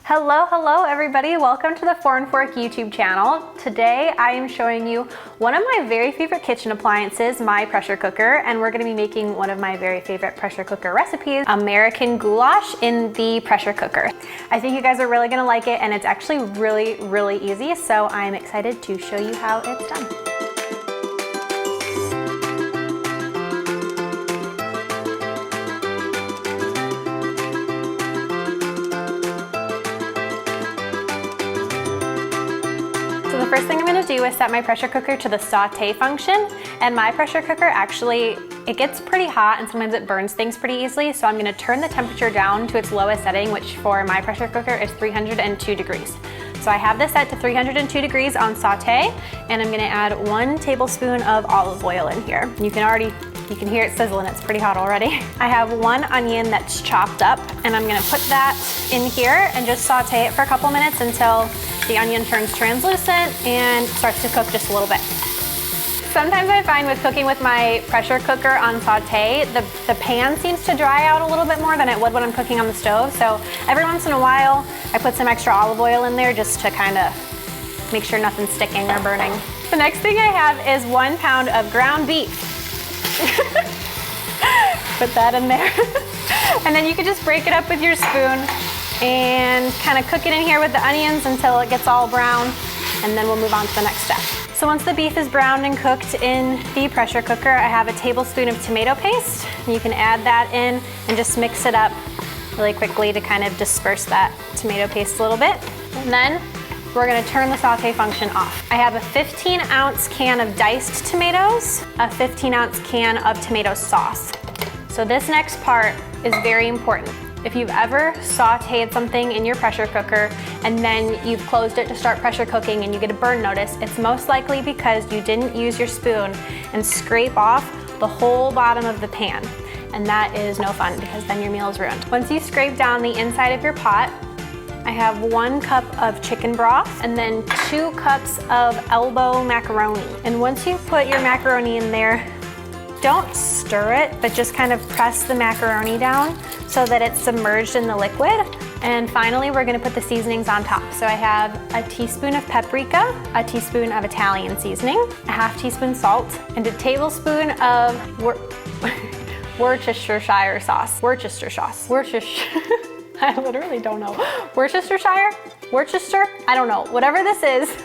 Hello everybody, welcome to the Foreign Fork YouTube channel. Today I am showing you one of my very favorite kitchen appliances, my pressure cooker, and we're gonna be making one of my very favorite pressure cooker recipes, American Goulash in the pressure cooker. I think you guys are really gonna like it, and it's actually really easy, so I'm excited to show you how it's done. So the first thing I'm gonna do is set my pressure cooker to the saute function, and my pressure cooker actually, it gets pretty hot and sometimes it burns things pretty easily, so I'm gonna turn the temperature down to its lowest setting, which for my pressure cooker is 302 degrees. So I have this set to 302 degrees on saute, and I'm gonna add 1 tablespoon of olive oil in here. You can hear it sizzling, it's pretty hot already. I have 1 onion that's chopped up, and I'm gonna put that in here and just saute it for a couple minutes until the onion turns translucent and starts to cook just a little bit. Sometimes I find with cooking with my pressure cooker on saute, the pan seems to dry out a little bit more than it would when I'm cooking on the stove. So every once in a while, I put some extra olive oil in there just to kind of make sure nothing's sticking or burning. The next thing I have is 1 pound of ground beef. Put that in there. And then you can just break it up with your spoon and kind of cook it in here with the onions until it gets all brown, and then we'll move on to the next step. So once the beef is browned and cooked in the pressure cooker, I have a tablespoon of tomato paste. You can add that in and just mix it up really quickly to kind of disperse that tomato paste a little bit. And then we're gonna turn the saute function off. I have a 15-ounce can of diced tomatoes, a 15-ounce can of tomato sauce. So this next part is very important. If you've ever sauteed something in your pressure cooker and then you've closed it to start pressure cooking and you get a burn notice, it's most likely because you didn't use your spoon and scrape off the whole bottom of the pan. And that is no fun because then your meal is ruined. Once you scrape down the inside of your pot, I have 1 cup of chicken broth and then 2 cups of elbow macaroni. And once you put your macaroni in there, don't stir it, but just kind of press the macaroni down so that it's submerged in the liquid. And finally, we're gonna put the seasonings on top. So I have a teaspoon of paprika, a teaspoon of Italian seasoning, a half teaspoon salt, and a tablespoon of Worcestershire sauce. I literally don't know. Worcestershire? Worcester? I don't know. Whatever this is,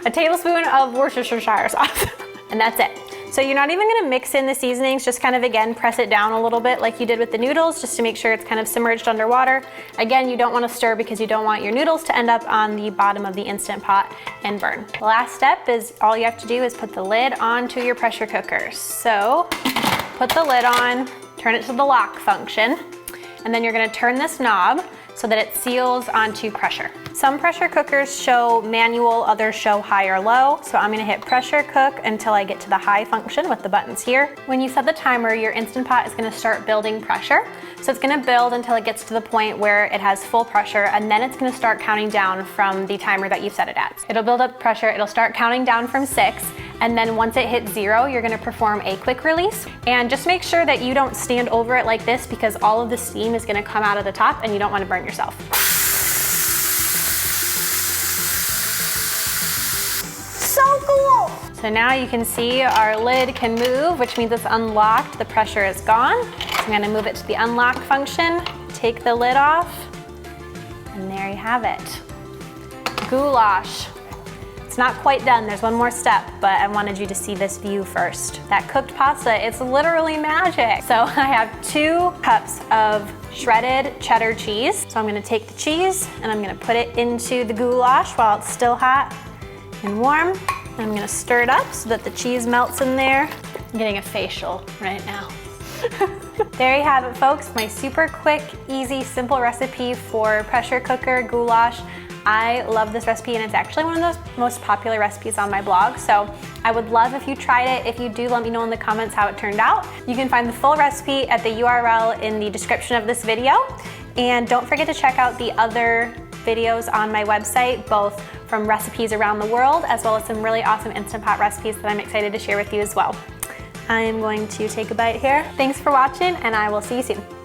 a tablespoon of Worcestershire sauce. And that's it. So you're not even gonna mix in the seasonings, just kind of again press it down a little bit like you did with the noodles, just to make sure it's kind of submerged underwater. Again, you don't wanna stir because you don't want your noodles to end up on the bottom of the Instant Pot and burn. The last step is all you have to do is put the lid onto your pressure cooker. So put the lid on, turn it to the lock function, and then you're gonna turn this knob so that it seals onto pressure. Some pressure cookers show manual, others show high or low. So I'm gonna hit pressure cook until I get to the high function with the buttons here. When you set the timer, your Instant Pot is gonna start building pressure. So it's gonna build until it gets to the point where it has full pressure, and then it's gonna start counting down from the timer that you've set it at. It'll build up pressure, it'll start counting down from 6, and then once it hits 0, you're gonna perform a quick release. And just make sure that you don't stand over it like this because all of the steam is gonna come out of the top and you don't wanna burn yourself. So cool! So now you can see our lid can move, which means it's unlocked, the pressure is gone. So I'm gonna move it to the unlock function, take the lid off, and there you have it. Goulash. It's not quite done, there's one more step, but I wanted you to see this view first. That cooked pasta, it's literally magic. So I have 2 cups of shredded cheddar cheese. So I'm gonna take the cheese and I'm gonna put it into the goulash while it's still hot and warm. I'm gonna stir it up so that the cheese melts in there. I'm getting a facial right now. There you have it, folks. My super quick, easy, simple recipe for pressure cooker goulash. I love this recipe, and it's actually one of those most popular recipes on my blog. So I would love if you tried it. If you do, let me know in the comments how it turned out. You can find the full recipe at the URL in the description of this video. And don't forget to check out the other videos on my website, both from recipes around the world, as well as some really awesome Instant Pot recipes that I'm excited to share with you as well. I am going to take a bite here. Thanks for watching, and I will see you soon.